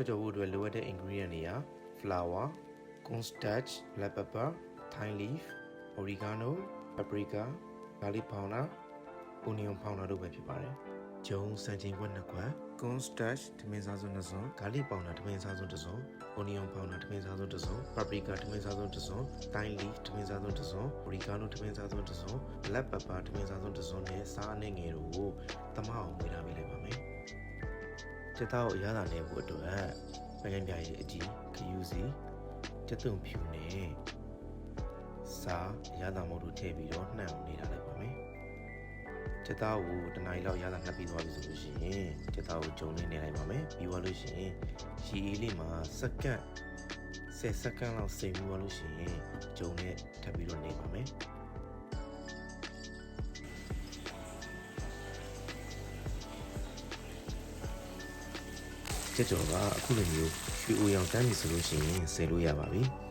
ကြော်ဖို့အတွက်လိုအပ်တဲ့ ingredient တွေက flour, cornstarch, black pepper, thyme leaf, oregano, paprika, garlic powder, onion powder တို့ပဲဖြစ်ပါတယ်။ဂျုံစံချိန်ခွက်2ခွက် cornstarch ထမင်းစားစုံ2စုံ garlic powder ထမင်းစားစုံ1စုံ onion powder ထမင်းစားစုံ1စုံ paprika ထမင်းစားစုံ1စုံ thyme leaf ထမင်းစားစုံ1စုံ oregano ထမင်းစားစုံ1စုံ black pepper ထမင်းစားစုံ1စုံနဲ့စားအနှဲငယ်တို့ကိုသမအောင်ဝေထားပေးလိုက်ပါမယ်။ချက်သားကိုအရသာနဲ့ဖို့အတွက်ပကံပြားရဲ့အကြီးခယူးစီချက်သွုံဖြူနဲ့စားအရသာမုတ်တို့ထည့်ပြီးတော့နှံ့အောင်နေထားလိုက်ပါမယ်။ချက်သားကိုတနားရီလောက်ရသာနှပ်ပြီးသွားပြီဆိုလို့ရှိရင်ချက်သားကိုဂျုံလေးနေလိုက်ပါမယ်ပြီးသွားလို့ရှိရင်ရီအေးလေးမှာစက္ကန့်10စက္ကန့်လောက်စိမ်ပြီးသွားလို့ရှိရင်ဂျုံနဲ့ထပ်ပြီးတော့နေပါမယ်ချက်ကြော်ကအခုလိုမျိုးရွှေအိုရောင်တန်းပြီဆိုလို့ရှိရင်ဆယ်လို့ရပါပြီ